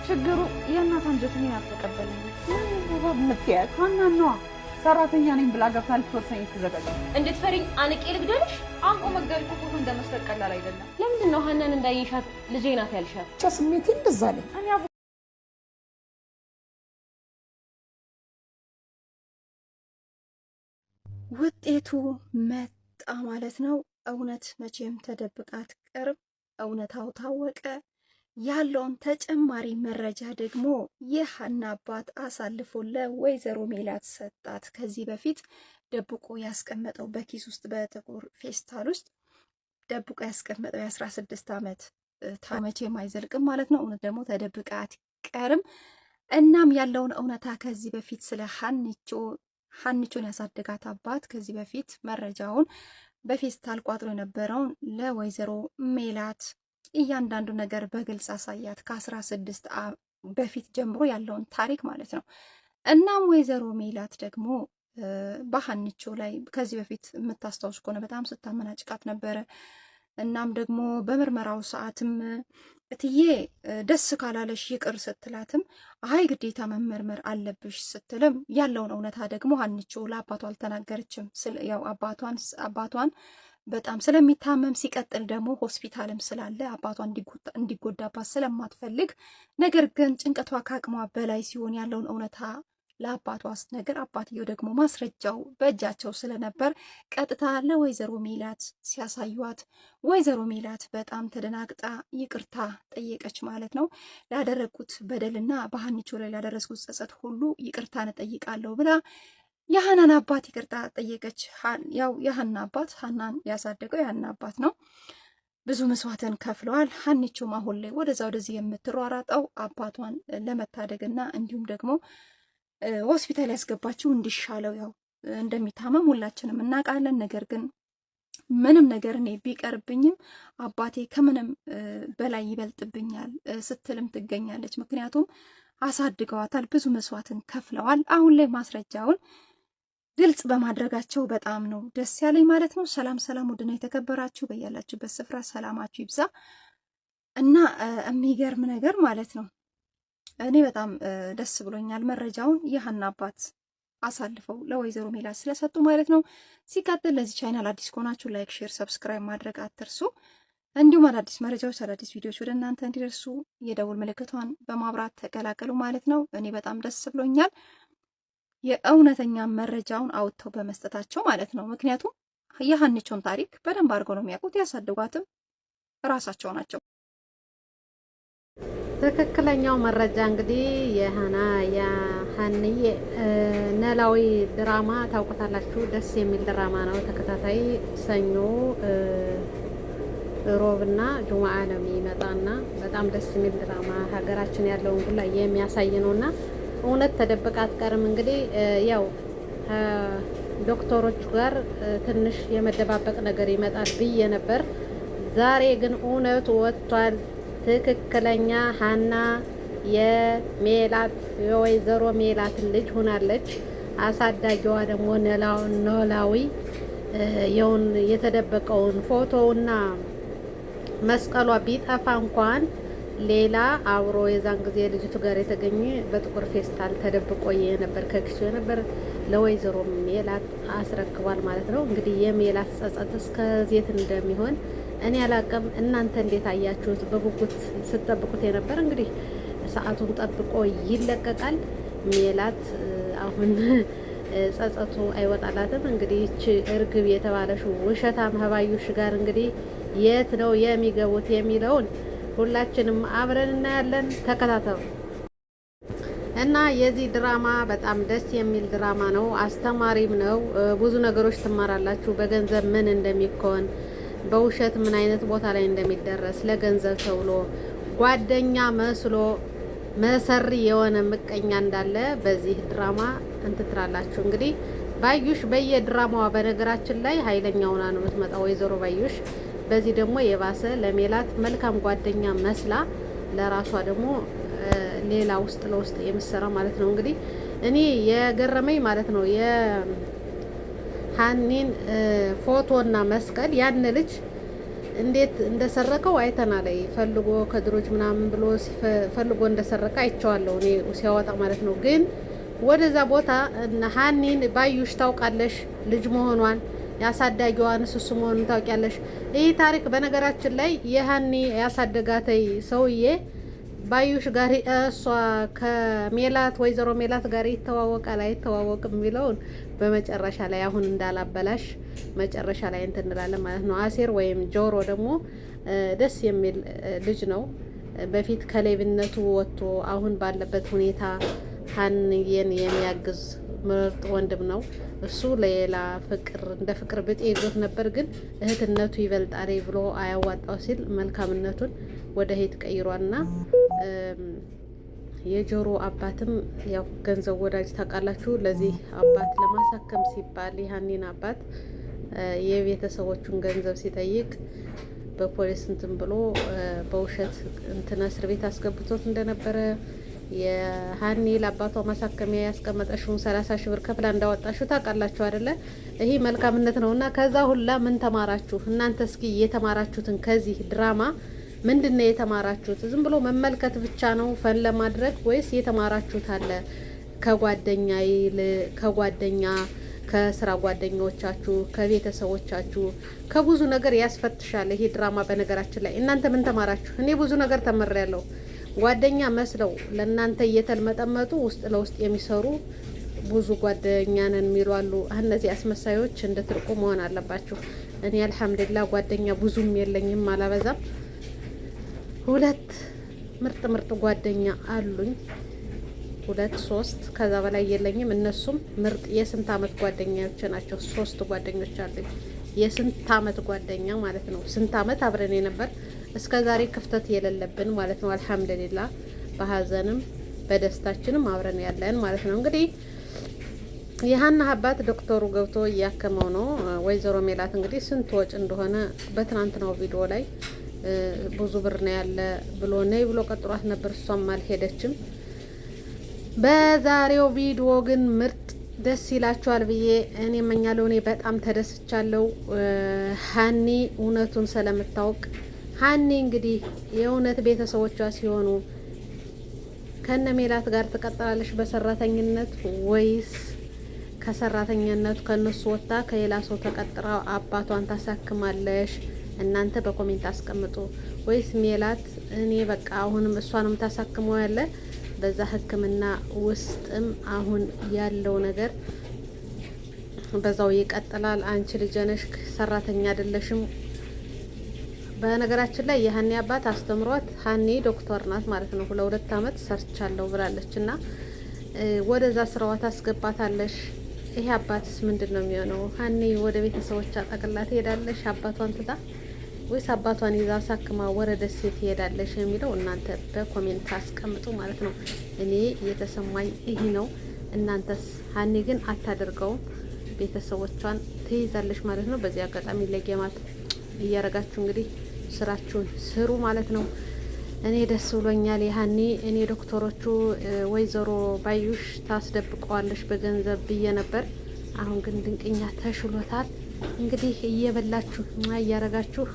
ችግሩ የእናት አንጀትን ያልተቀበለኝ ባብ ምትያት ሀናኗ ሰራተኛ ነኝ ብላ ገብታ ልትወርሰኝ ትዘጋጃለች። እንድትፈሪኝ አንቄ ልግደልሽ? አንቆ መግደል እኮ ፎቶ እንደመስጠት ቀላል አይደለም። ለምንድን ነው ሀናን እንዳይሻት ልጄ ናት ያልሻት? ብቻ ስሜቴ እንደዛ አለኝ። ውጤቱ መጣ ማለት ነው። እውነት መቼም ተደብቃ አትቀርም። እውነታው ታወቀ። ያለውን ተጨማሪ መረጃ ደግሞ የሀና አባት አሳልፎ ለወይዘሮ ሜላት ሰጣት። ከዚህ በፊት ደብቆ ያስቀመጠው በኪስ ውስጥ በጥቁር ፌስታል ውስጥ ደብቆ ያስቀመጠው የ16 ዓመት መቼም አይዘልቅም ማለት ነው። እውነት ደግሞ ተደብቃ አትቀርም። እናም ያለውን እውነታ ከዚህ በፊት ስለ ሀኒቾን ያሳደጋት አባት ከዚህ በፊት መረጃውን በፌስታል ቋጥሮ የነበረውን ለወይዘሮ ሜላት እያንዳንዱ ነገር በግልጽ አሳያት። ከ16 በፊት ጀምሮ ያለውን ታሪክ ማለት ነው። እናም ወይዘሮ ሜላት ደግሞ በሀኒቾ ላይ ከዚህ በፊት የምታስታውስ ከሆነ በጣም ስታመናጭቃት ነበረ። እናም ደግሞ በምርመራው ሰዓትም እትዬ ደስ ካላለሽ ይቅር ስትላትም አይ ግዴታ መመርመር አለብሽ ስትልም ያለውን እውነታ ደግሞ ሀኒቾ ለአባቷ አልተናገረችም። ያው አባቷን በጣም ስለሚታመም ሲቀጥል ደግሞ ሆስፒታልም ስላለ አባቷ እንዲጎዳባት ስለማትፈልግ፣ ነገር ግን ጭንቀቷ ከአቅሟ በላይ ሲሆን ያለውን እውነታ ለአባቷ ስትነግር አባትየው ደግሞ ማስረጃው በእጃቸው ስለነበር ቀጥታ ለወይዘሮ ሜላት ሲያሳዩት ወይዘሮ ሜላት በጣም ተደናግጣ ይቅርታ ጠየቀች ማለት ነው። ላደረግኩት በደልና በሀኒቾ ላይ ላደረስኩት ጸጸት ሁሉ ይቅርታን እጠይቃለሁ ብላ የሀናን አባት ይቅርታ ጠየቀች። ያው የሀና አባት ሀናን ያሳደገው የሀና አባት ነው። ብዙ መስዋዕትን ከፍለዋል። ሀኒቾም አሁን ላይ ወደዛ ወደዚህ የምትሯራጠው አባቷን ለመታደግና እንዲሁም ደግሞ ሆስፒታል ያስገባችው እንዲሻለው ያው እንደሚታመም ሁላችንም እናውቃለን። ነገር ግን ምንም ነገር እኔ ቢቀርብኝም አባቴ ከምንም በላይ ይበልጥብኛል ስትልም ትገኛለች። ምክንያቱም አሳድገዋታል፣ ብዙ መስዋዕትን ከፍለዋል። አሁን ላይ ማስረጃውን ግልጽ በማድረጋቸው በጣም ነው ደስ ያለኝ ማለት ነው። ሰላም ሰላም፣ ውድና የተከበራችሁ በያላችሁበት ስፍራ ሰላማችሁ ይብዛ እና የሚገርም ነገር ማለት ነው እኔ በጣም ደስ ብሎኛል። መረጃውን የሀና አባት አሳልፈው ለወይዘሮ ሜላት ስለሰጡ ማለት ነው። ሲቀጥል ለዚህ ቻናል አዲስ ከሆናችሁ ላይክ፣ ሼር፣ ሰብስክራይብ ማድረግ አትርሱ። እንዲሁም አዳዲስ መረጃዎች፣ አዳዲስ ቪዲዮዎች ወደ እናንተ እንዲደርሱ የደውል ምልክቷን በማብራት ተቀላቀሉ ማለት ነው። እኔ በጣም ደስ ብሎኛል የእውነተኛ መረጃውን አውጥተው በመስጠታቸው ማለት ነው። ምክንያቱም የሀኒቾን ታሪክ በደንብ አድርገው ነው የሚያውቁት፣ ያሳድጓትም ራሳቸው ናቸው። ትክክለኛው መረጃ እንግዲህ የሀንዬ ኖላዊ ድራማ ታውቁታላችሁ። ደስ የሚል ድራማ ነው። ተከታታይ ሰኞ፣ ሮብና ጁምዓ ነው የሚመጣና በጣም ደስ የሚል ድራማ ሀገራችን ያለውን ሁላ የሚያሳይ ነውና እውነት ተደብቃ አትቀርም። እንግዲህ ያው ዶክተሮቹ ጋር ትንሽ የመደባበቅ ነገር ይመጣል ብዬ ነበር። ዛሬ ግን እውነቱ ወጥቷል። ትክክለኛ ሀና የሜላት የወይዘሮ ሜላት ልጅ ሆናለች። አሳዳጊዋ ደግሞ ኖላዊ የውን የተደበቀውን ፎቶውና መስቀሏ ቢጠፋ እንኳን ሌላ አብሮ የዛን ጊዜ ልጅቱ ጋር የተገኘ በጥቁር ፌስታል ተደብቆ የነበር ከኪሱ የነበር ለወይዘሮ ሜላት አስረክቧል ማለት ነው። እንግዲህ የሜላት ጸጸት እስከዚህ እንደሚሆን እኔ አላቅም። እናንተ እንዴት አያችሁት? በጉጉት ስትጠብቁት የነበር እንግዲህ ሰዓቱን ጠብቆ ይለቀቃል። ሜላት አሁን ጸጸቱ አይወጣላትም። እንግዲህ እቺ እርግብ የተባለሽው ውሸታም ሀባዩሽ ጋር እንግዲህ የት ነው የሚገቡት የሚለውን ሁላችንም አብረን እናያለን። ተከታተሉ እና የዚህ ድራማ በጣም ደስ የሚል ድራማ ነው። አስተማሪም ነው። ብዙ ነገሮች ትማራላችሁ። በገንዘብ ምን እንደሚኮን፣ በውሸት ምን አይነት ቦታ ላይ እንደሚደረስ፣ ለገንዘብ ተብሎ ጓደኛ መስሎ መሰሪ የሆነ ምቀኛ እንዳለ በዚህ ድራማ እንትትራላችሁ። እንግዲህ ባዩሽ በየድራማዋ በነገራችን ላይ ኃይለኛ ሆና ነው የምትመጣው ወይዘሮ ባዩሽ። በዚህ ደግሞ የባሰ ለሜላት መልካም ጓደኛ መስላ ለራሷ ደግሞ ሌላ ውስጥ ለውስጥ የምሰራ ማለት ነው። እንግዲህ እኔ የገረመኝ ማለት ነው የሀኒን ፎቶና መስቀል ያን ልጅ እንዴት እንደሰረቀው አይተናል። ፈልጎ ከድሮች ምናምን ብሎ ፈልጎ እንደሰረቀ አይቼዋለሁ እኔ ሲያወጣ ማለት ነው። ግን ወደዛ ቦታ ሀኒን ባዩሽ ታውቃለሽ ልጅ መሆኗን ያሳዳጊዋን እሱ መሆኑን ታውቂያለሽ። ይህ ታሪክ በነገራችን ላይ የሀኒ ያሳደጋተይ ሰውዬ ባዩሽ ጋር እሷ ከሜላት ወይዘሮ ሜላት ጋር ይተዋወቃል አይተዋወቅም የሚለውን በመጨረሻ ላይ አሁን እንዳላበላሽ መጨረሻ ላይ እንትን እንላለን ማለት ነው። አሴር ወይም ጆሮ ደግሞ ደስ የሚል ልጅ ነው። በፊት ከሌብነቱ ወጥቶ አሁን ባለበት ሁኔታ ሀኒዬን የሚያግዝ ምርጥ ወንድም ነው። እሱ ሌላ ፍቅር እንደ ፍቅር ብጤ ይዞት ነበር፣ ግን እህትነቱ ይበልጣል ብሎ አያዋጣው ሲል መልካምነቱን ወደ እህት ቀይሯልና የጆሮ አባትም ያው ገንዘብ ወዳጅ ታውቃላችሁ። ለዚህ አባት ለማሳከም ሲባል የሀኒን አባት የቤተሰቦቹን ገንዘብ ሲጠይቅ በፖሊስ እንትን ብሎ በውሸት እንትን እስር ቤት አስገብቶት እንደነበረ የሀኒ ለአባቷ ማሳከሚያ ያስቀመጠሽውን 30 ሺህ ብር ከፍላ እንዳወጣችሁ ታውቃላችሁ አይደለ? ይሄ መልካምነት ነውና ከዛ ሁላ ምን ተማራችሁ እናንተ? እስኪ የተማራችሁትን ከዚህ ድራማ ምንድነው የተማራችሁት? ዝም ብሎ መመልከት ብቻ ነው ፈን ለማድረግ ወይስ የተማራችሁት አለ? ከጓደኛ ከስራ ጓደኞቻችሁ ከቤተሰቦቻችሁ ከብዙ ነገር ያስፈትሻል ይሄ ድራማ። በነገራችን ላይ እናንተ ምን ተማራችሁ? እኔ ብዙ ነገር ተምሬያለሁ። ጓደኛ መስለው ለእናንተ እየተልመጠመጡ ውስጥ ለውስጥ የሚሰሩ ብዙ ጓደኛ ነን የሚሉ አሉ። እነዚህ አስመሳዮች እንድትርቁ መሆን አለባችሁ። እኔ አልሐምዱሊላህ ጓደኛ ብዙም የለኝም፣ አላበዛም። 2 ምርጥ ጓደኛ አሉኝ፣ 2 3 ከዛ በላይ የለኝም። እነሱም ምርጥ የስንት አመት ጓደኛዎች ናቸው። 3 ጓደኞች አሉኝ፣ የስንት አመት ጓደኛ ማለት ነው። ስንት አመት አብረን የነበር እስከ ዛሬ ክፍተት የሌለብን ማለት ነው። አልሐምዱሊላህ በሀዘንም በደስታችንም አብረን ያለን ማለት ነው። እንግዲህ የሀና አባት ዶክተሩ ገብቶ እያከመው ነው። ወይዘሮ ሜላት እንግዲህ ስንት ወጭ እንደሆነ በትናንትናው ቪዲዮ ላይ ብዙ ብር ነው ያለ ብሎ ነይ ብሎ ቀጥሯት ነበር። እሷም አልሄደችም። በዛሬው ቪዲዮ ግን ምርጥ ደስ ይላችኋል ብዬ እኔ እመኛለሁ። እኔ በጣም ተደስቻለሁ። ሀኒ እውነቱን ስለምታውቅ ሀኒ እንግዲህ የእውነት ቤተሰቦቿ ሲሆኑ ከነ ሜላት ጋር ትቀጥላለች በሰራተኝነት ወይስ ከሰራተኝነቱ ከነሱ ወጣ ከሌላ ሰው ተቀጥራ አባቷን ታሳክማለሽ? እናንተ በኮሜንት አስቀምጡ። ወይስ ሜላት እኔ በቃ አሁንም እሷንም ታሳክመው ያለ በዛ ሕክምና ውስጥም አሁን ያለው ነገር በዛው ይቀጥላል። አንቺ ልጅ ነሽ፣ ሰራተኛ አይደለሽም። በነገራችን ላይ የሀኒ አባት አስተምሯት ሀኒ ዶክተር ናት ማለት ነው። 2 አመት ሰርቻለሁ ብላለች እና ወደዛ ስራዋ ታስገባታለሽ። ይሄ አባትስ ምንድነው የሚሆነው? ሀኒ ወደ ቤተሰቦቿ ጠቅላ ትሄዳለሽ አባቷን ትታ፣ ወይስ አባቷን ይዛ ሳክማ ወደ ደሴ ትሄዳለሽ የሚለው እናንተ በኮሜንት አስቀምጡ ማለት ነው። እኔ የተሰማኝ ይሄ ነው። እናንተስ? ሀኒ ግን አታደርገውም፣ ቤተሰቦቿን ትይዛለሽ ማለት ነው። በዚህ አጋጣሚ ለጌማት እያረጋችሁ እንግዲህ ስራችሁን ስሩ ማለት ነው። እኔ ደስ ብሎኛል የሀኒ። እኔ ዶክተሮቹ ወይዘሮ ባዩሽ ታስደብቀዋለሽ በገንዘብ ብዬ ነበር። አሁን ግን ድንቅኛ ተሽሎታል። እንግዲህ እየበላችሁ እያረጋችሁ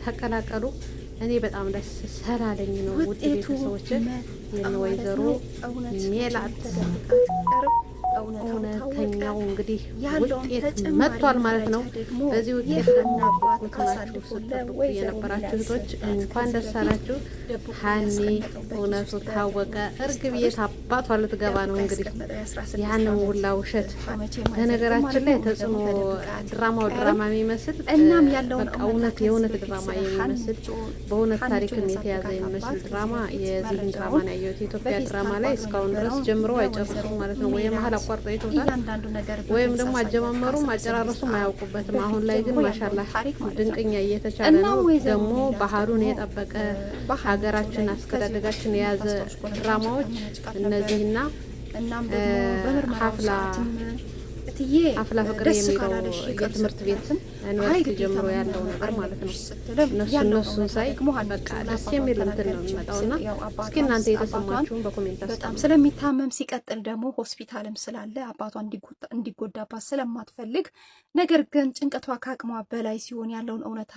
ተቀላቀሉ። እኔ በጣም ደስ ስላለኝ ነው ውድ ቤተሰቦች። የነ ወይዘሮ ሜላት እውነተኛው እንግዲህ ውጤት መጥቷል ማለት ነው። በዚህ ውጤት ደግሞ አባቶቻችሁ ስትጠብቁ የነበራችሁ እህቶች እንኳን ደስ አላችሁ። ሀኒ እውነቱ ታወቀ። እርግብ የት አባቷ ልትገባ ነው እንግዲህ ያንን ሁላ ውሸት። በነገራችን ላይ ተጽዕኖ ድራማው ድራማ የሚመስል በቃ እውነት የእውነት ድራማ የሚመስል በእውነት ታሪክም የተያዘ የሚመስል ድራማ የዚህን ድራማ ነው ያየሁት። የኢትዮጵያ ድራማ ላይ እስካሁን ድረስ ጀምሮ አይጨርሱም ማለት ነው። ወይ መሀል አቋርጦ ይተውታል ወይም ደግሞ አጀማመሩም አጨራረሱም አያውቁበትም። አሁን ላይ ግን ማሻአላህ ድንቅኛ እየተቻለ ነው። ደግሞ ባህሉን የጠበቀ ሀገራችን አስተዳደጋችን የያዘ ድራማዎች እነዚህና ሀፍላ ፍቅር የሚለው የትምህርት ቤት ዩኒቨርሲቲ ጀምሮ ያለው ነገር ማለት ነው። እነሱን ሳይ በቃ ደስ የሚል እንትን ነው የሚመጣውና እስኪ እናንተ የተሰማችሁን በኮሜንት በጣም ስለሚታመም ሲቀጥል ደግሞ ሆስፒታልም ስላለ አባቷ እንዲጎዳባት ስለማትፈልግ ነገር ግን ጭንቀቷ ከአቅሟ በላይ ሲሆን ያለውን እውነታ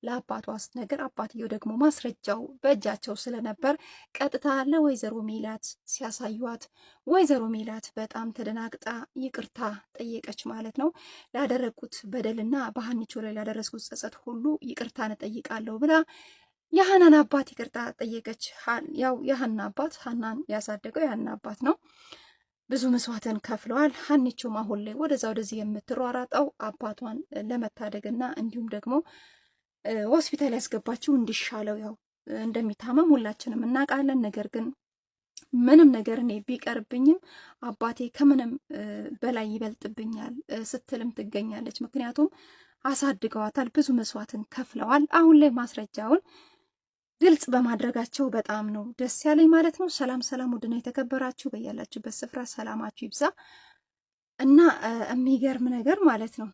ለአባቷ ስትነግር አባትየው ደግሞ ማስረጃው በእጃቸው ስለነበር ቀጥታ ለወይዘሮ ሜላት ሲያሳዩት ወይዘሮ ሜላት በጣም ተደናግጣ ይቅርታ ጠየቀች ማለት ነው። ላደረግኩት በደልና በሀኒቾ ላይ ላደረስኩት ጸጸት ሁሉ ይቅርታን እጠይቃለሁ ብላ የሀናን አባት ይቅርታ ጠየቀች። ያው የሀና አባት ሀናን ያሳደገው የሀና አባት ነው። ብዙ መስዋዕትን ከፍለዋል። ሀኒቾም አሁን ላይ ወደዛ ወደዚህ የምትሯራጠው አባቷን ለመታደግና እንዲሁም ደግሞ ሆስፒታል ያስገባችው እንዲሻለው ያው እንደሚታመም ሁላችንም እናውቃለን። ነገር ግን ምንም ነገር እኔ ቢቀርብኝም አባቴ ከምንም በላይ ይበልጥብኛል ስትልም ትገኛለች። ምክንያቱም አሳድገዋታል፣ ብዙ መስዋዕትን ከፍለዋል። አሁን ላይ ማስረጃውን ግልጽ በማድረጋቸው በጣም ነው ደስ ያለኝ ማለት ነው። ሰላም ሰላም፣ ውድና የተከበራችሁ በያላችሁበት ስፍራ ሰላማችሁ ይብዛ እና የሚገርም ነገር ማለት ነው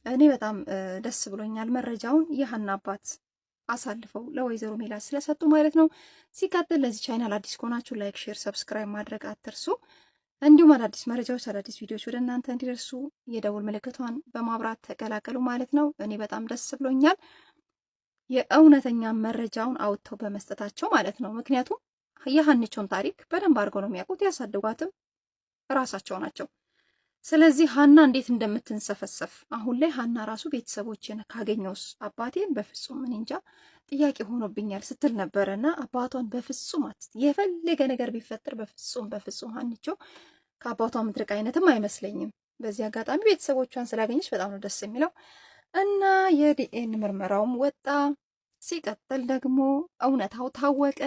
እኔ በጣም ደስ ብሎኛል። መረጃውን የሀና አባት አሳልፈው ለወይዘሮ ሜላት ስለሰጡ ማለት ነው። ሲቀጥል ለዚህ ቻናል አዲስ ከሆናችሁ ላይክ፣ ሼር፣ ሰብስክራይብ ማድረግ አትርሱ። እንዲሁም አዳዲስ መረጃዎች፣ አዳዲስ ቪዲዮዎች ወደ እናንተ እንዲደርሱ የደውል ምልክቷን በማብራት ተቀላቀሉ ማለት ነው። እኔ በጣም ደስ ብሎኛል የእውነተኛ መረጃውን አውጥተው በመስጠታቸው ማለት ነው። ምክንያቱም የሀኒቾን ታሪክ በደንብ አድርገው ነው የሚያውቁት፣ ያሳደጓትም ራሳቸው ናቸው። ስለዚህ ሀና እንዴት እንደምትንሰፈሰፍ አሁን ላይ ሀና ራሱ ቤተሰቦችን ካገኘውስ አባቴን በፍጹም ምን እንጃ ጥያቄ ሆኖብኛል ስትል ነበረና አባቷን በፍጹም የፈለገ ነገር ቢፈጠር በፍጹም ሀኒቾ ከአባቷ ምድርቅ አይነትም አይመስለኝም። በዚህ አጋጣሚ ቤተሰቦቿን ስላገኘች በጣም ነው ደስ የሚለው እና የዲኤን ምርመራውም ወጣ። ሲቀጥል ደግሞ እውነታው ታወቀ።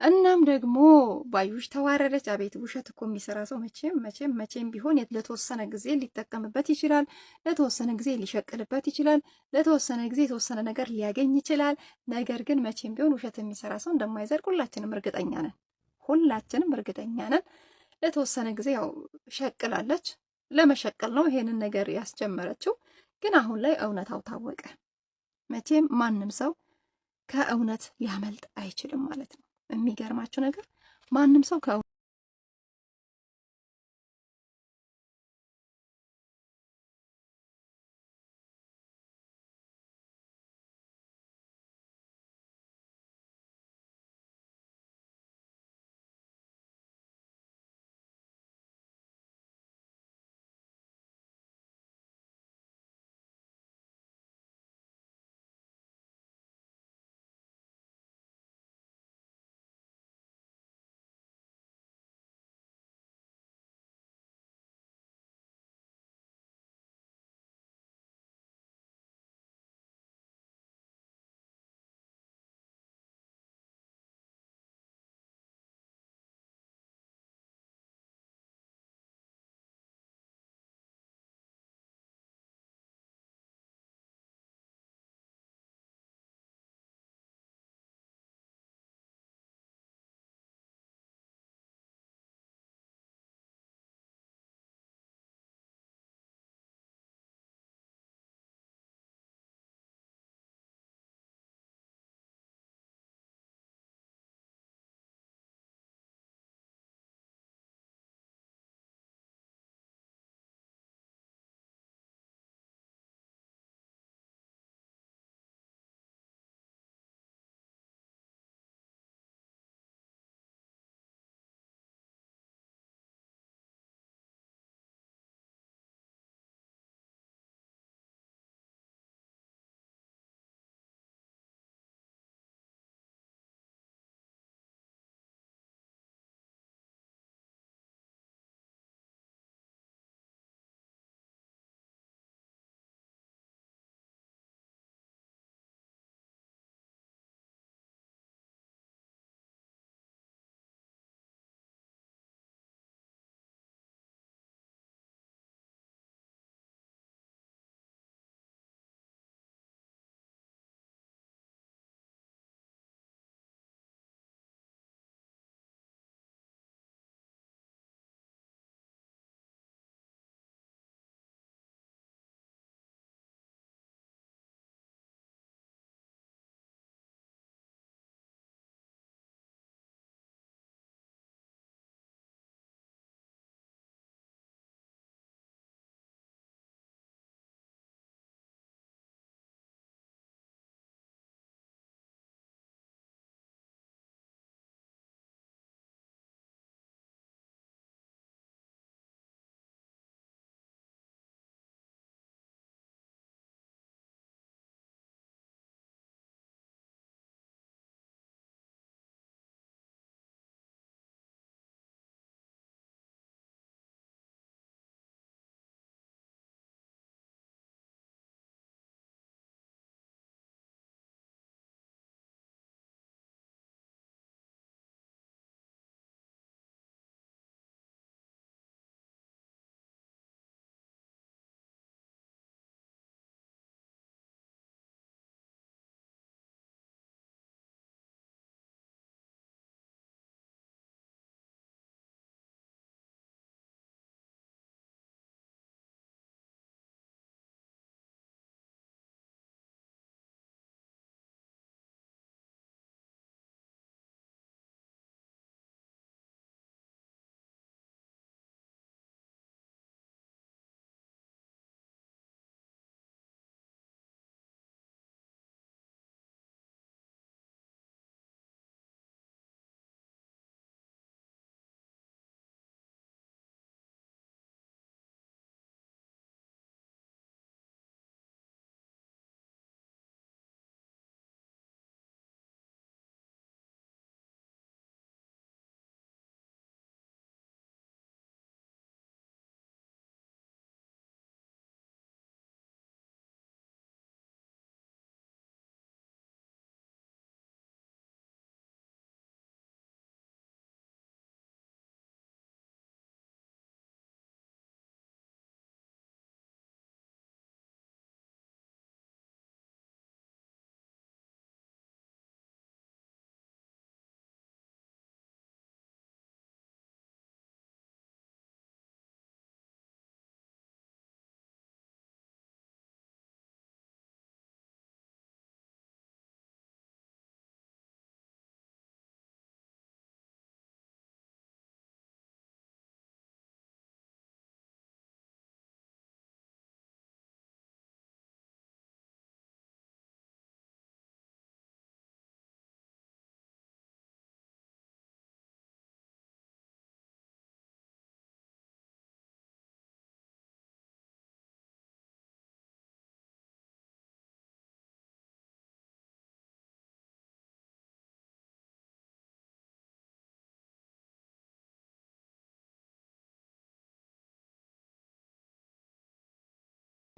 እናም ደግሞ ባዩሽ ተዋረደች። አቤት ውሸት እኮ የሚሰራ ሰው መቼም ቢሆን ለተወሰነ ጊዜ ሊጠቀምበት ይችላል፣ ለተወሰነ ጊዜ ሊሸቅልበት ይችላል፣ ለተወሰነ ጊዜ የተወሰነ ነገር ሊያገኝ ይችላል። ነገር ግን መቼም ቢሆን ውሸት የሚሰራ ሰው እንደማይዘርቅ ሁላችንም እርግጠኛ ነን። ለተወሰነ ጊዜ ያው ሸቅላለች፣ ለመሸቀል ነው ይሄንን ነገር ያስጀመረችው። ግን አሁን ላይ እውነታው ታወቀ። መቼም ማንም ሰው ከእውነት ሊያመልጥ አይችልም ማለት ነው። የሚገርማችሁ ነገር ማንም ሰው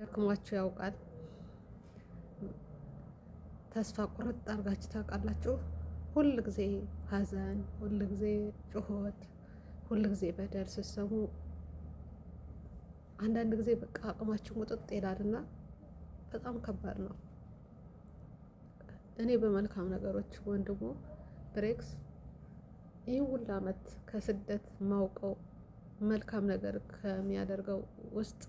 ደክሟችሁ ያውቃል? ተስፋ ቁርጥ አድርጋችሁ ታውቃላችሁ? ሁል ጊዜ ሀዘን፣ ሁል ጊዜ ጩኸት፣ ሁል ጊዜ በደል ስትሰሙ አንዳንድ ጊዜ በቃ አቅማችሁ ሙጥጥ ይላልና በጣም ከባድ ነው። እኔ በመልካም ነገሮች ወንድሙ ብሬክስ ይህ ሁሉ አመት ከስደት ማውቀው መልካም ነገር ከሚያደርገው ውስጥ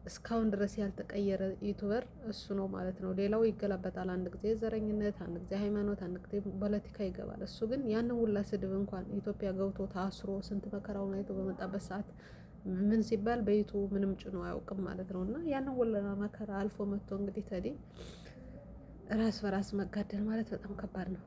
እስካሁን ድረስ ያልተቀየረ ዩቱበር እሱ ነው ማለት ነው። ሌላው ይገላበጣል። አንድ ጊዜ ዘረኝነት፣ አንድ ጊዜ ሃይማኖት፣ አንድ ጊዜ ፖለቲካ ይገባል። እሱ ግን ያንን ሁላ ስድብ እንኳን ኢትዮጵያ ገብቶ ታስሮ ስንት መከራውን አይቶ በመጣበት ሰዓት ምን ሲባል በይቱ ምንም ጭኖ አያውቅም ማለት ነው። እና ያንን ሁላ መከራ አልፎ መጥቶ እንግዲህ ተዲ ራስ በራስ መጋደል ማለት በጣም ከባድ ነው።